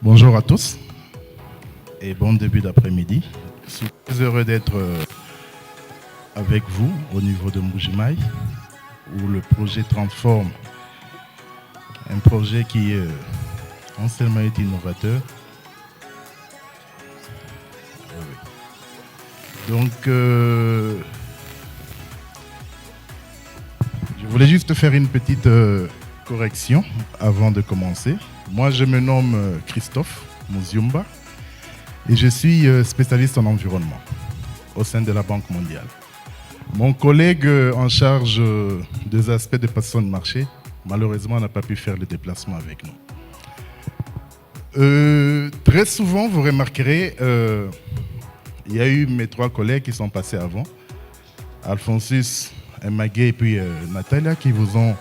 Bonjour à tous et bon début d'après-midi. Je suis très heureux d'être avec vous au niveau de Mbujimayi, où le projet Transform, un projet qui non seulement est innovateur. Donc, je voulais juste faire une petite correction avant de commencer. Moi, je me nomme Christophe Muziumba et je suis spécialiste en environnement au sein de la Banque mondiale. Mon collègue en charge des aspects de passation de marché, malheureusement, n'a pas pu faire le déplacement avec nous. Très souvent, vous remarquerez, il y a eu mes trois collègues qui sont passés avant, Alphonsus, Magé et puis Natalia, qui vous ont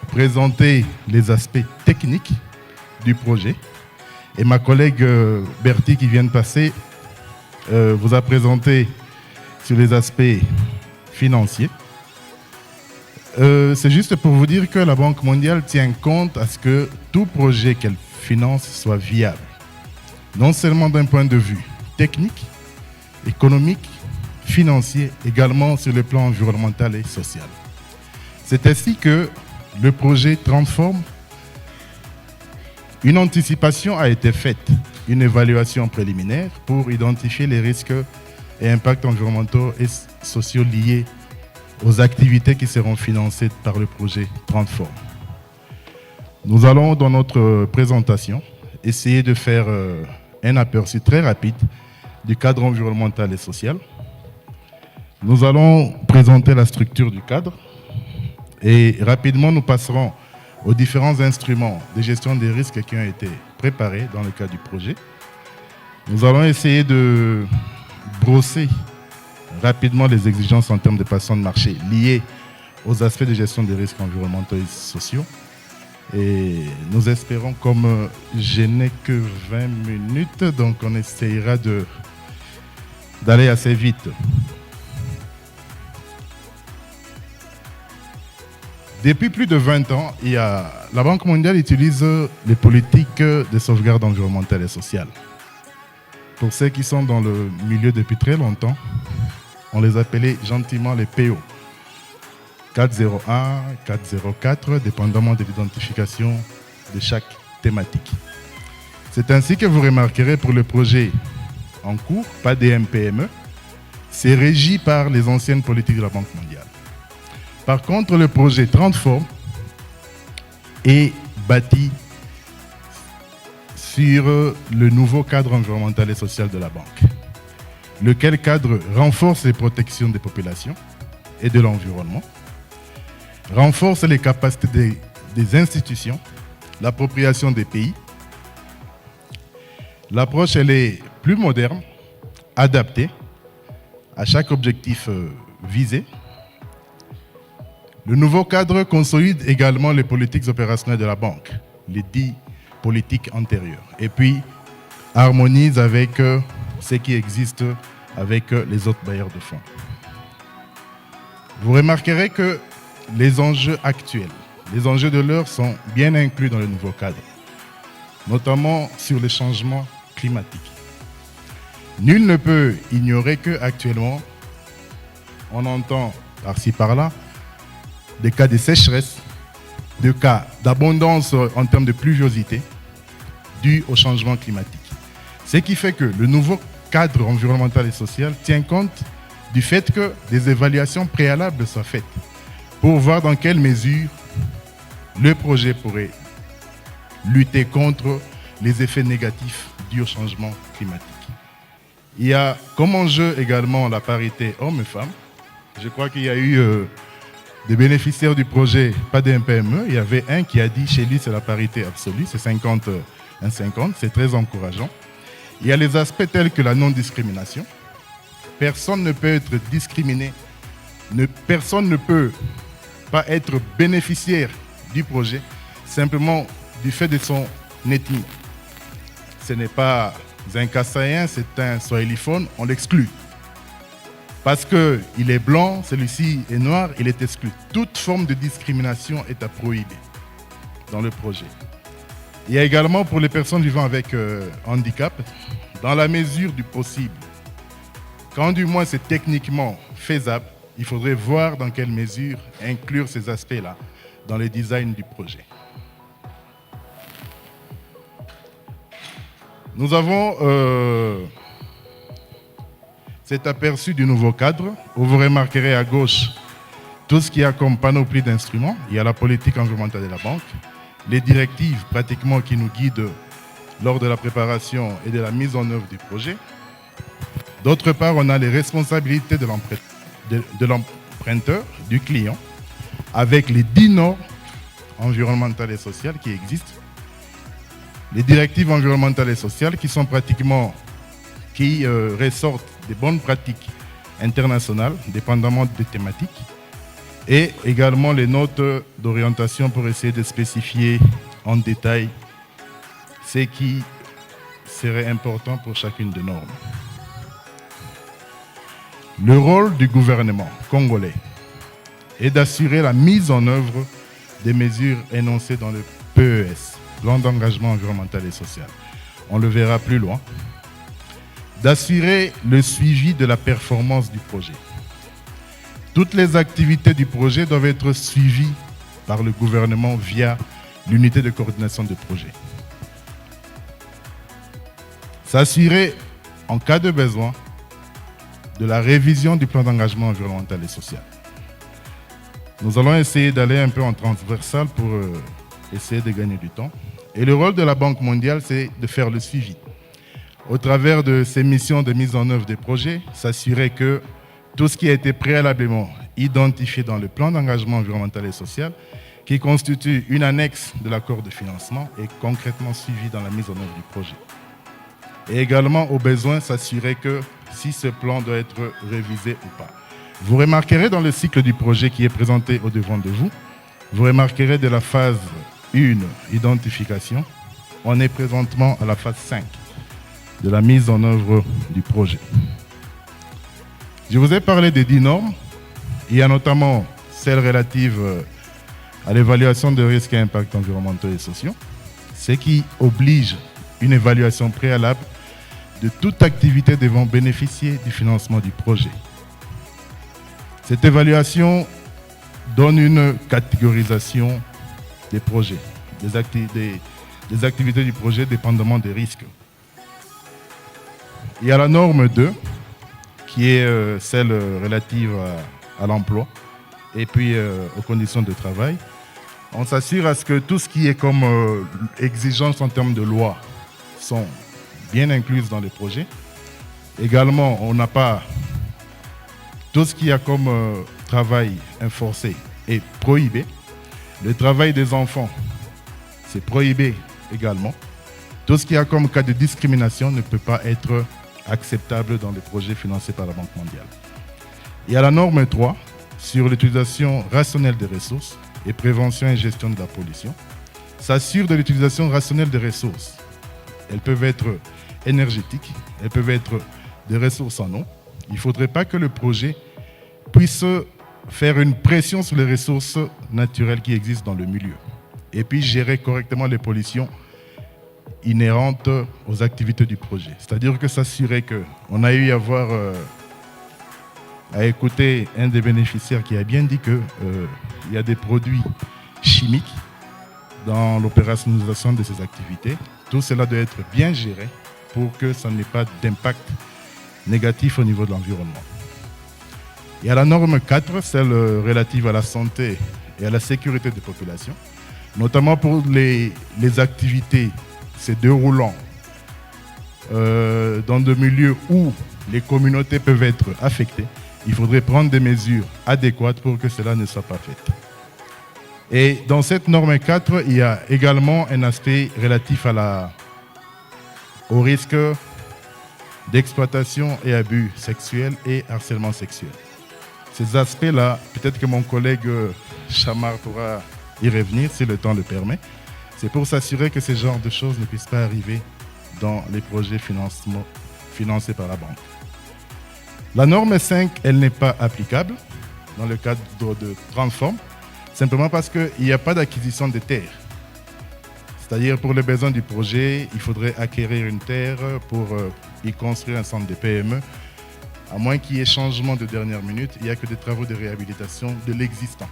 présenté les aspects techniques du projet. Et ma collègue Bertie, qui vient de passer, vous a présenté sur les aspects financiers. C'est juste pour vous dire que la Banque mondiale tient compte à ce que tout projet qu'elle finance soit viable, non seulement d'un point de vue technique, économique, financier, également sur le plan environnemental et social. C'est ainsi que le projet Transform, une anticipation a été faite, une évaluation préliminaire pour identifier les risques et impacts environnementaux et sociaux liés aux activités qui seront financées par le projet Transform. Nous allons, dans notre présentation, essayer de faire un aperçu très rapide du cadre environnemental et social. Nous allons présenter la structure du cadre et rapidement nous passerons aux différents instruments de gestion des risques qui ont été préparés dans le cadre du projet. Nous allons essayer de brosser rapidement les exigences en termes de passation de marché liées aux aspects de gestion des risques environnementaux et sociaux. Et nous espérons, comme je n'ai que 20 minutes, donc on essayera d'aller assez vite. Depuis plus de 20 ans, la Banque mondiale utilise les politiques de sauvegarde environnementale et sociale. Pour ceux qui sont dans le milieu depuis très longtemps, on les appelait gentiment les PO. 401, 404, dépendamment de l'identification de chaque thématique. C'est ainsi que vous remarquerez pour le projet en cours, pas DMPME, c'est régi par les anciennes politiques de la Banque mondiale. Par contre, le projet Transform est bâti sur le nouveau cadre environnemental et social de la banque, lequel cadre renforce les protections des populations et de l'environnement, renforce les capacités des institutions, l'appropriation des pays. L'approche, elle est plus moderne, adaptée à chaque objectif visé. Le nouveau cadre consolide également les politiques opérationnelles de la banque, les 10 politiques antérieures, et puis harmonise avec ce qui existe avec les autres bailleurs de fonds. Vous remarquerez que les enjeux actuels, les enjeux de l'heure sont bien inclus dans le nouveau cadre, notamment sur les changements climatiques. Nul ne peut ignorer qu'actuellement, on entend par-ci par-là des cas de sécheresse, des cas d'abondance en termes de pluviosité dus au changement climatique. Ce qui fait que le nouveau cadre environnemental et social tient compte du fait que des évaluations préalables soient faites pour voir dans quelle mesure le projet pourrait lutter contre les effets négatifs dus au changement climatique. Il y a comme enjeu également la parité hommes-femmes. Je crois qu'il y a eu des bénéficiaires du projet, pas d'un PME. Il y avait un qui a dit chez lui c'est la parité absolue, c'est 50-50, c'est très encourageant. Il y a les aspects tels que la non-discrimination. Personne ne peut être discriminé, personne ne peut pas être bénéficiaire du projet simplement du fait de son ethnie. Ce n'est pas un Kassaïen, c'est un Swahiliphone, on l'exclut. Parce qu'il est blanc, celui-ci est noir, il est exclu. Toute forme de discrimination est à prohiber dans le projet. Il y a également pour les personnes vivant avec handicap, dans la mesure du possible, quand du moins c'est techniquement faisable, il faudrait voir dans quelle mesure inclure ces aspects-là dans le design du projet. Nous avons cet aperçu du nouveau cadre, où vous remarquerez à gauche tout ce qu'il y a comme panoplie d'instruments. Il y a la politique environnementale de la banque, les directives pratiquement qui nous guident lors de la préparation et de la mise en œuvre du projet. D'autre part, on a les responsabilités de l'emprunteur, du client, avec les 10 normes environnementales et sociales qui existent. Les directives environnementales et sociales qui sont pratiquement, qui ressortent des bonnes pratiques internationales, dépendamment des thématiques, et également les notes d'orientation pour essayer de spécifier en détail ce qui serait important pour chacune des normes. Le rôle du gouvernement congolais est d'assurer la mise en œuvre des mesures énoncées dans le PES, Plan d'engagement environnemental et social. On le verra plus loin. D'assurer le suivi de la performance du projet. Toutes les activités du projet doivent être suivies par le gouvernement via l'unité de coordination de projet. S'assurer, en cas de besoin, de la révision du plan d'engagement environnemental et social. Nous allons essayer d'aller un peu en transversal pour essayer de gagner du temps. Et le rôle de la Banque mondiale, c'est de faire le suivi. Au travers de ces missions de mise en œuvre des projets, s'assurer que tout ce qui a été préalablement identifié dans le plan d'engagement environnemental et social, qui constitue une annexe de l'accord de financement, est concrètement suivi dans la mise en œuvre du projet. Et également, au besoin, s'assurer que si ce plan doit être révisé ou pas. Vous remarquerez dans le cycle du projet qui est présenté au devant de vous, vous remarquerez de la phase 1, identification, on est présentement à la phase 5 de la mise en œuvre du projet. Je vous ai parlé des 10 normes. Il y a notamment celles relatives à l'évaluation de risques et impacts environnementaux et sociaux, ce qui oblige une évaluation préalable de toute activité devant bénéficier du financement du projet. Cette évaluation donne une catégorisation des projets, des activités du projet dépendamment des risques. Il y a la norme 2, qui est celle relative à l'emploi et puis aux conditions de travail. On s'assure à ce que tout ce qui est comme exigence en termes de loi sont bien incluses dans les projets. Également, on n'a pas tout ce qu'il y a comme travail enforcé est prohibé. Le travail des enfants, c'est prohibé également. Tout ce qu'il y a comme cas de discrimination ne peut pas être acceptable dans les projets financés par la Banque mondiale. Il y a la norme 3 sur l'utilisation rationnelle des ressources et prévention et gestion de la pollution. S'assure de l'utilisation rationnelle des ressources. Elles peuvent être énergétiques, elles peuvent être des ressources en eau. Il ne faudrait pas que le projet puisse faire une pression sur les ressources naturelles qui existent dans le milieu. Et puis gérer correctement les pollutions inhérentes aux activités du projet. C'est-à-dire que s'assurer qu'on a eu à écouter un des bénéficiaires qui a bien dit qu'il y a des produits chimiques dans l'opérationnalisation de ces activités. Tout cela doit être bien géré pour que ça n'ait pas d'impact négatif au niveau de l'environnement. Il y a la norme 4, celle relative à la santé et à la sécurité des populations, notamment pour les activités se déroulant dans des milieux où les communautés peuvent être affectées. Il faudrait prendre des mesures adéquates pour que cela ne soit pas fait. Et dans cette norme 4, il y a également un aspect relatif au risque d'exploitation et abus sexuels et harcèlement sexuel. Ces aspects-là, peut-être que mon collègue Chamar pourra y revenir si le temps le permet. C'est pour s'assurer que ce genre de choses ne puissent pas arriver dans les projets financés par la banque. La norme 5, elle n'est pas applicable dans le cadre de Transform, simplement parce qu'il n'y a pas d'acquisition de terres. C'est-à-dire, pour les besoins du projet, il faudrait acquérir une terre pour y construire un centre de PME. À moins qu'il y ait changement de dernière minute, il n'y a que des travaux de réhabilitation de l'existant.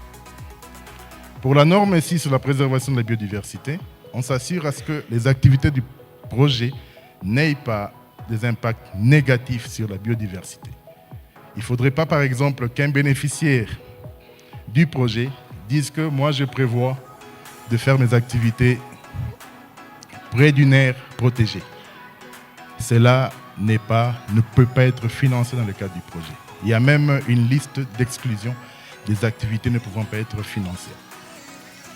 Pour la norme ici sur la préservation de la biodiversité, on s'assure à ce que les activités du projet n'aient pas des impacts négatifs sur la biodiversité. Il ne faudrait pas, par exemple, qu'un bénéficiaire du projet dise que moi, je prévois de faire mes activités près d'une aire protégée. Cela ne peut pas être financé dans le cadre du projet. Il y a même une liste d'exclusion des activités ne pouvant pas être financées.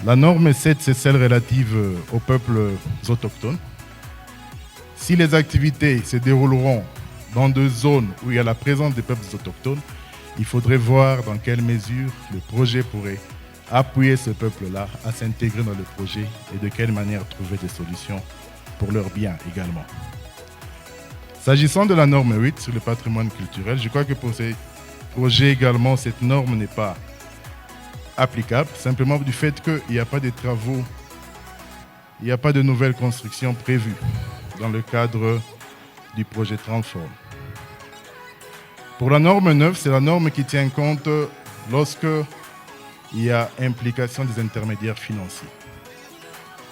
La norme 7, c'est celle relative aux peuples autochtones. Si les activités se dérouleront dans des zones où il y a la présence des peuples autochtones, il faudrait voir dans quelle mesure le projet pourrait appuyer ce peuple-là à s'intégrer dans le projet et de quelle manière trouver des solutions pour leurs biens également. S'agissant de la norme 8 sur le patrimoine culturel, je crois que pour ces projets également, cette norme n'est pas applicable, simplement du fait qu'il n'y a pas de travaux, il n'y a pas de nouvelles constructions prévues dans le cadre du projet Transform. Pour la norme 9, c'est la norme qui tient compte lorsque il y a implication des intermédiaires financiers.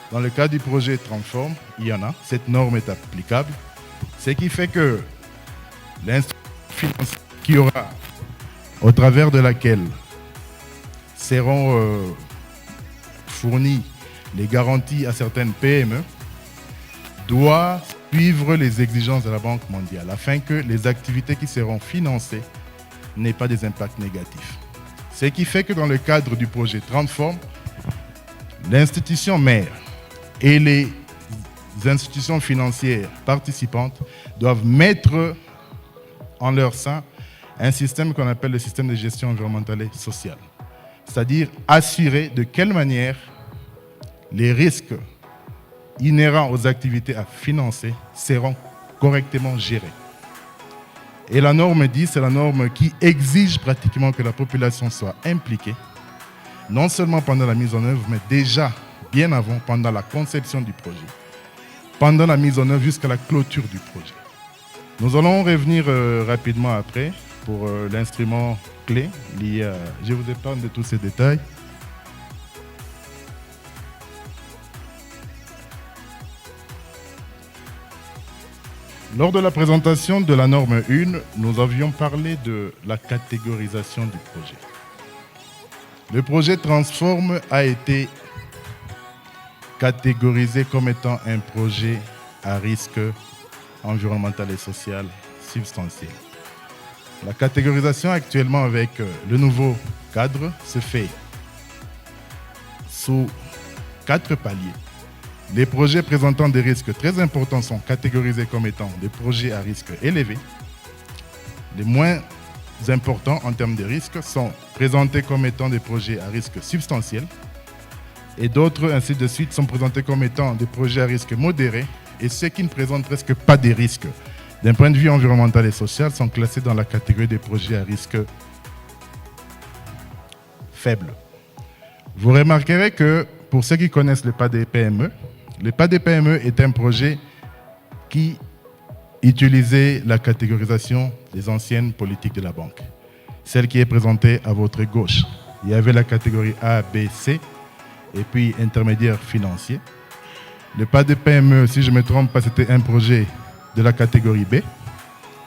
Dans le cas du projet Transform, il y en a. Cette norme est applicable. Ce qui fait que l'instrument financier qu'il y aura, au travers de laquelle seront fournies les garanties à certaines PME, doit suivre les exigences de la Banque mondiale afin que les activités qui seront financées n'aient pas des impacts négatifs. Ce qui fait que dans le cadre du projet Transform, l'institution mère et les institutions financières participantes doivent mettre en leur sein un système qu'on appelle le système de gestion environnementale et sociale. C'est-à-dire assurer de quelle manière les risques inhérents aux activités à financer seront correctement gérés. Et la norme 10, c'est la norme qui exige pratiquement que la population soit impliquée, non seulement pendant la mise en œuvre, mais déjà bien avant, pendant la conception du projet, pendant la mise en œuvre jusqu'à la clôture du projet. Nous allons revenir rapidement après pour l'instrument clé lié à... Je vous épargne de tous ces détails. Lors de la présentation de la norme 1, nous avions parlé de la catégorisation du projet. Le projet Transform a été catégorisé comme étant un projet à risque environnemental et social substantiel. La catégorisation actuellement avec le nouveau cadre se fait sous 4 paliers. Les projets présentant des risques très importants sont catégorisés comme étant des projets à risque élevé. Les moins importants en termes de risques sont présentés comme étant des projets à risque substantiel. Et d'autres, ainsi de suite, sont présentés comme étant des projets à risque modéré. Et ceux qui ne présentent presque pas des risques d'un point de vue environnemental et social sont classés dans la catégorie des projets à risque faible. Vous remarquerez que pour ceux qui connaissent le PAD PME, le PAD PME est un projet qui utilisait la catégorisation des anciennes politiques de la banque. Celle qui est présentée à votre gauche. Il y avait la catégorie A, B, C et puis intermédiaire financier. Le PAD PME, si je ne me trompe pas, c'était un projet de la catégorie B,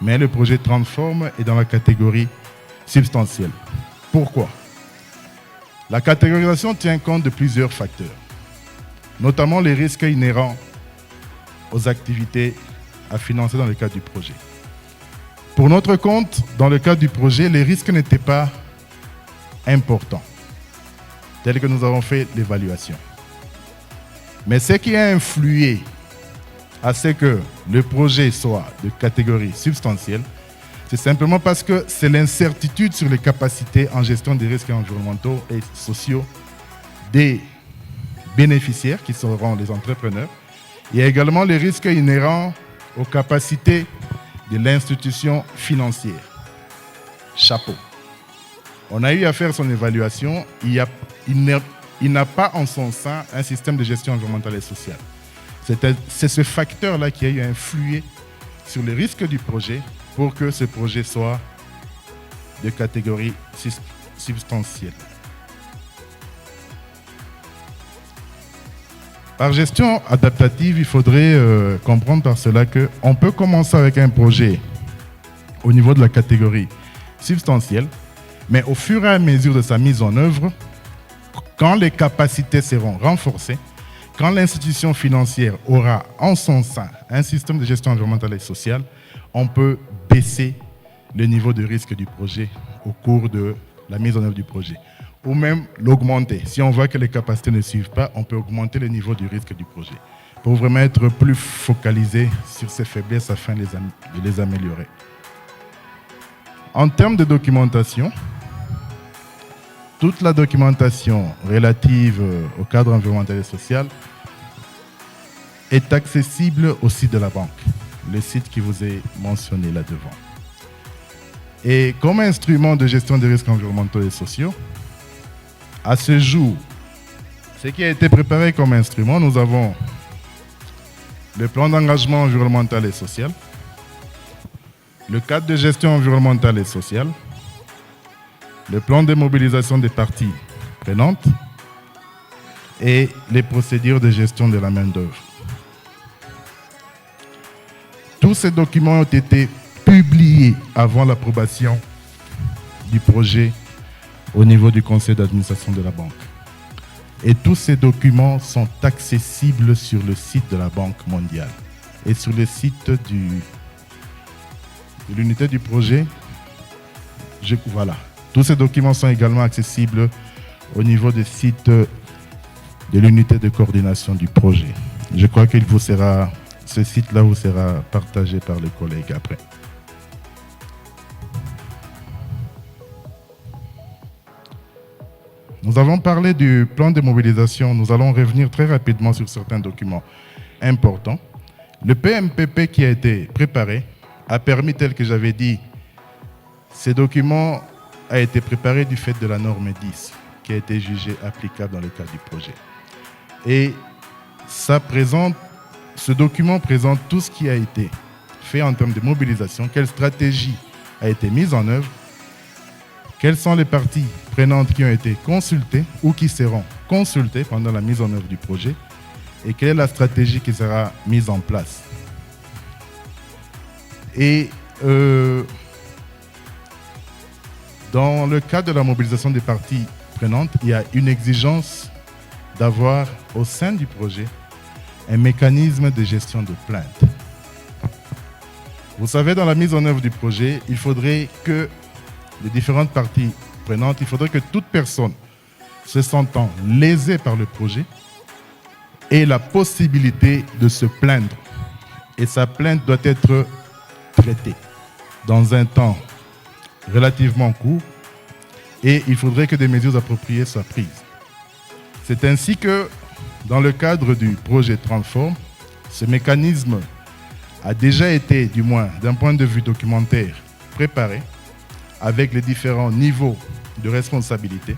mais le projet Transform est dans la catégorie substantielle. Pourquoi ? La catégorisation tient compte de plusieurs facteurs, notamment les risques inhérents aux activités à financer dans le cadre du projet. Pour notre compte, dans le cadre du projet, les risques n'étaient pas importants, tels que nous avons fait l'évaluation. Mais ce qui a influé à ce que le projet soit de catégorie substantielle, c'est simplement parce que c'est l'incertitude sur les capacités en gestion des risques environnementaux et sociaux des bénéficiaires, qui seront les entrepreneurs. Il y a également les risques inhérents aux capacités de l'institution financière. chapeau. On a eu à faire son évaluation. Il n'a pas en son sein un système de gestion environnementale et sociale. C'est ce facteur-là qui a eu à influer sur les risques du projet pour que ce projet soit de catégorie substantielle. Par gestion adaptative, il faudrait comprendre par cela qu'on peut commencer avec un projet au niveau de la catégorie substantielle, mais au fur et à mesure de sa mise en œuvre, quand les capacités seront renforcées, quand l'institution financière aura en son sein un système de gestion environnementale et sociale, on peut baisser le niveau de risque du projet au cours de la mise en œuvre du projet, ou même l'augmenter. Si on voit que les capacités ne suivent pas, on peut augmenter le niveau du risque du projet pour vraiment être plus focalisé sur ses faiblesses afin de les améliorer. En termes de documentation, toute la documentation relative au cadre environnemental et social est accessible au site de la banque, le site qui vous est mentionné là-devant. Et comme instrument de gestion des risques environnementaux et sociaux, à ce jour, ce qui a été préparé comme instrument, nous avons le plan d'engagement environnemental et social, le cadre de gestion environnementale et sociale, le plan de mobilisation des parties prenantes et les procédures de gestion de la main-d'œuvre. Tous ces documents ont été publiés avant l'approbation du projet au niveau du conseil d'administration de la banque. Et tous ces documents sont accessibles sur le site de la Banque mondiale et sur le site de l'unité du projet. Voilà. Tous ces documents sont également accessibles au niveau des sites de l'unité de coordination du projet. Je crois que ce site-là vous sera partagé par les collègues après. Nous avons parlé du plan de mobilisation. Nous allons revenir très rapidement sur certains documents importants. Le PMPP qui a été préparé a permis, tel que j'avais dit, ces documents a été préparé du fait de la norme 10 qui a été jugée applicable dans le cadre du projet. Et ce document présente tout ce qui a été fait en termes de mobilisation, quelle stratégie a été mise en œuvre, quelles sont les parties prenantes qui ont été consultées ou qui seront consultées pendant la mise en œuvre du projet et quelle est la stratégie qui sera mise en place. Et dans le cadre de la mobilisation des parties prenantes, il y a une exigence d'avoir au sein du projet un mécanisme de gestion de plainte. Vous savez, dans la mise en œuvre du projet, il faudrait que les différentes parties prenantes, il faudrait que toute personne se sentant lésée par le projet ait la possibilité de se plaindre. Et sa plainte doit être traitée dans un temps relativement court et il faudrait que des mesures appropriées soient prises. C'est ainsi que, dans le cadre du projet Transform, ce mécanisme a déjà été, du moins d'un point de vue documentaire, préparé avec les différents niveaux de responsabilité.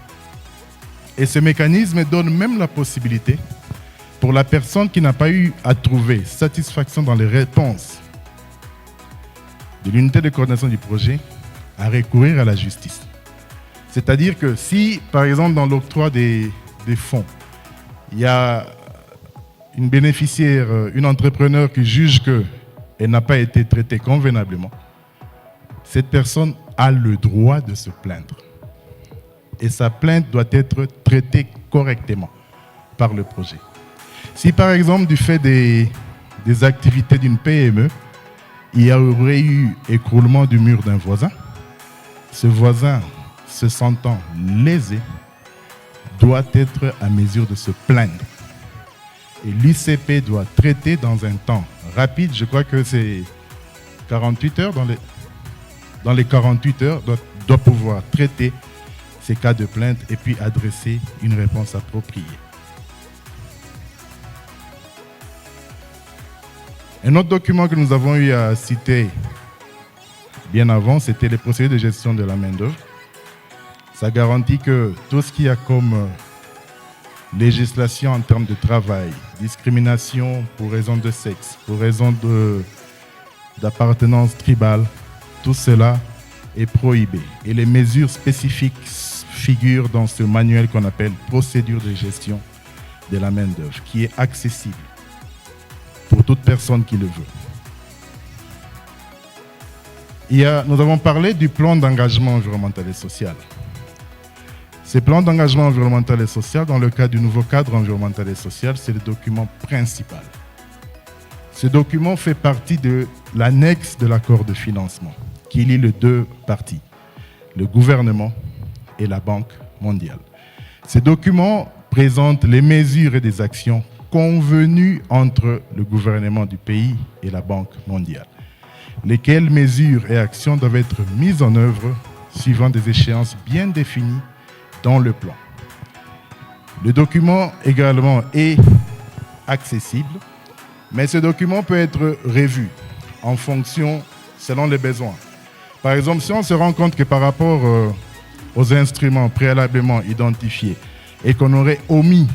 Et ce mécanisme donne même la possibilité pour la personne qui n'a pas eu à trouver satisfaction dans les réponses de l'unité de coordination du projet à recourir à la justice. C'est-à-dire que si, par exemple, dans l'octroi des fonds, il y a une bénéficiaire, une entrepreneur qui juge qu'elle n'a pas été traitée convenablement, cette personne a le droit de se plaindre. Et sa plainte doit être traitée correctement par le projet. Si par exemple, du fait des activités d'une PME, il y aurait eu écroulement du mur d'un voisin, ce voisin, se sentant lésé, doit être à mesure de se plaindre. Et l'UCP doit traiter dans un temps rapide, je crois que c'est 48 heures, dans les 48 heures, doit pouvoir traiter ces cas de plainte et puis adresser une réponse appropriée. Un autre document que nous avons eu à citer bien avant, c'était les procédures de gestion de la main-d'œuvre. Ça garantit que tout ce qu'il y a comme législation en termes de travail, discrimination pour raison de sexe, pour raison d'appartenance tribale, tout cela est prohibé. Et les mesures spécifiques figurent dans ce manuel qu'on appelle procédure de gestion de la main-d'œuvre, qui est accessible pour toute personne qui le veut. Nous avons parlé du plan d'engagement environnemental et social. Ces plans d'engagement environnemental et social, dans le cadre du nouveau cadre environnemental et social, c'est le document principal. Ce document fait partie de l'annexe de l'accord de financement, qui lie les deux parties, le gouvernement et la Banque mondiale. Ce document présente les mesures et des actions convenues entre le gouvernement du pays et la Banque mondiale, lesquelles mesures et actions doivent être mises en œuvre suivant des échéances bien définies dans le plan. Le document également est accessible, mais ce document peut être revu en fonction, selon les besoins. Par exemple, si on se rend compte que par rapport aux instruments préalablement identifiés et qu'on aurait omis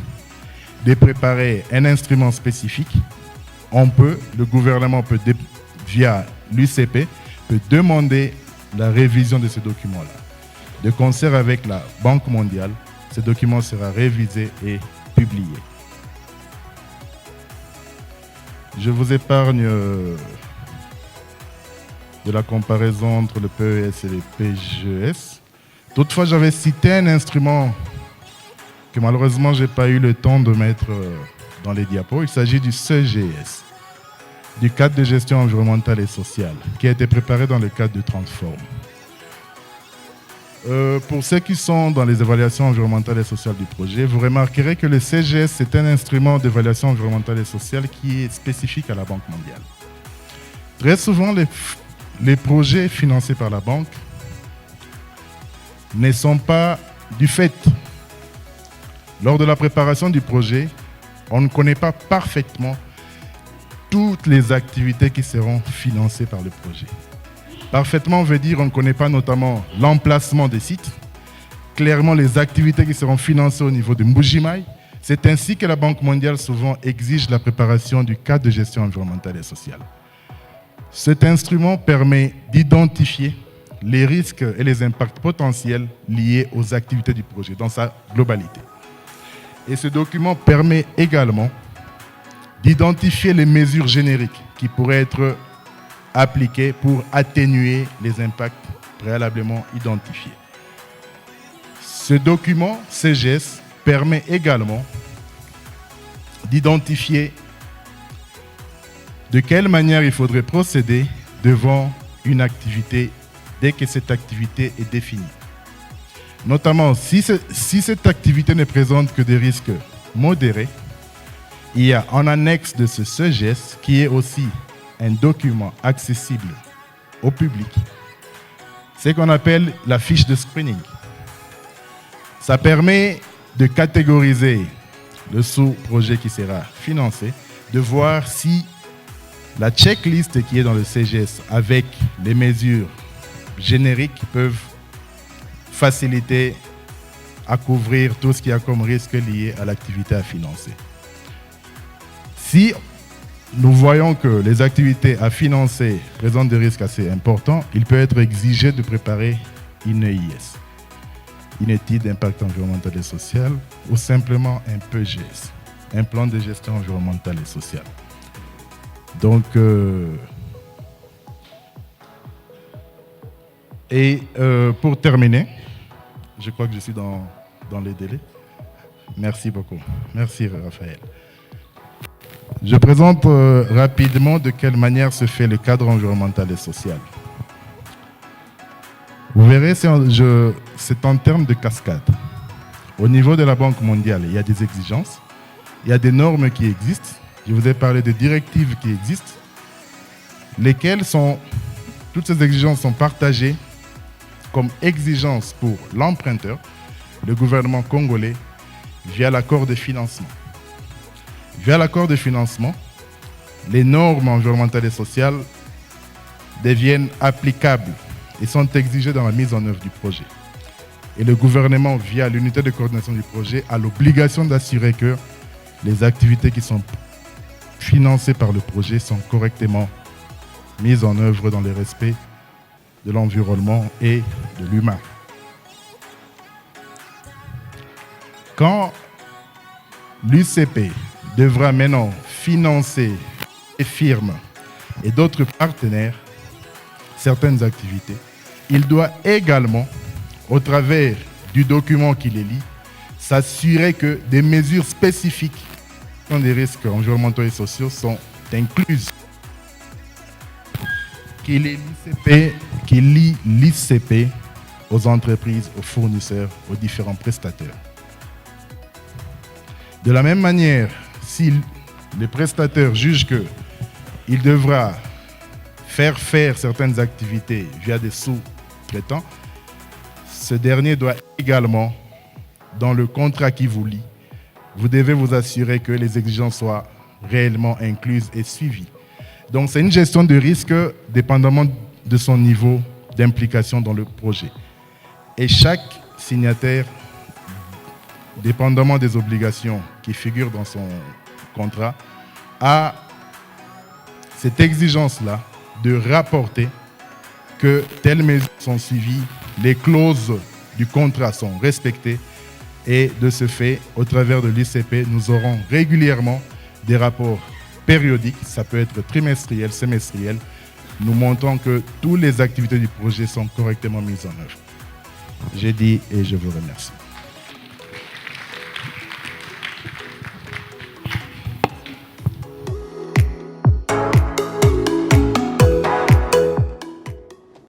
de préparer un instrument spécifique, le gouvernement peut, via l'UCP, peut demander la révision de ce document-là. De concert avec la Banque mondiale, ce document sera révisé et publié. Je vous épargne de la comparaison entre le PES et le PGES. Toutefois, j'avais cité un instrument que malheureusement, je n'ai pas eu le temps de mettre dans les diapos. Il s'agit du CGS, du cadre de gestion environnementale et sociale, qui a été préparé dans le cadre de Transform. Pour ceux qui sont dans les évaluations environnementales et sociales du projet, vous remarquerez que le CGS, c'est un instrument d'évaluation environnementale et sociale qui est spécifique à la Banque mondiale. Très souvent, les projets financés par la Banque ne sont pas du fait. Lors de la préparation du projet, on ne connaît pas parfaitement toutes les activités qui seront financées par le projet. Parfaitement, on veut dire on ne connaît pas notamment l'emplacement des sites, clairement les activités qui seront financées au niveau de Mbujimaï. C'est ainsi que la Banque mondiale souvent exige la préparation du cadre de gestion environnementale et sociale. Cet instrument permet d'identifier les risques et les impacts potentiels liés aux activités du projet dans sa globalité. Et ce document permet également d'identifier les mesures génériques qui pourraient être appliquées pour atténuer les impacts préalablement identifiés. Ce document CGS permet également d'identifier de quelle manière il faudrait procéder devant une activité dès que cette activité est définie. Notamment, si cette activité ne présente que des risques modérés, il y a en annexe de ce CGS, qui est aussi un document accessible au public, ce qu'on appelle la fiche de screening. Ça permet de catégoriser le sous-projet qui sera financé, de voir si la checklist qui est dans le CGS avec les mesures génériques peuvent faciliter à couvrir tout ce qui a comme risque lié à l'activité à financer. Si nous voyons que les activités à financer présentent des risques assez importants, il peut être exigé de préparer une EIS, une étude d'impact environnemental et social, ou simplement un PGS, un plan de gestion environnementale et sociale. Donc, pour terminer, je crois que je suis dans les délais. Merci beaucoup. Merci Raphaël. Je présente rapidement de quelle manière se fait le cadre environnemental et social. Vous verrez, c'est en termes de cascade. Au niveau de la Banque mondiale, il y a des exigences, il y a des normes qui existent. Je vous ai parlé de directives qui existent, toutes ces exigences sont partagées comme exigences pour l'emprunteur, le gouvernement congolais, via l'accord de financement. Via l'accord de financement, les normes environnementales et sociales deviennent applicables et sont exigés dans la mise en œuvre du projet. Et le gouvernement, via l'unité de coordination du projet, a l'obligation d'assurer que les activités qui sont financées par le projet sont correctement mises en œuvre dans le respect de l'environnement et de l'humain. Quand l'UCP devra maintenant financer les firmes et d'autres partenaires certaines activités, il doit également, au travers du document qui les lie, s'assurer que des mesures spécifiques des risques environnementaux et sociaux sont incluses, qui lie l'ICP aux entreprises, aux fournisseurs, aux différents prestataires. De la même manière, si les prestataires jugent qu'il devra faire certaines activités via des sous-traitants, ce dernier doit également, dans le contrat qui vous lie, vous devez vous assurer que les exigences soient réellement incluses et suivies. Donc c'est une gestion de risque dépendamment de son niveau d'implication dans le projet. Et chaque signataire, dépendamment des obligations qui figurent dans son contrat, a cette exigence-là de rapporter que telles mesures sont suivies, les clauses du contrat sont respectées et de ce fait, au travers de l'ICP, nous aurons régulièrement des rapports périodiques, ça peut être trimestriel, semestriel, nous montrant que toutes les activités du projet sont correctement mises en œuvre. J'ai dit et je vous remercie.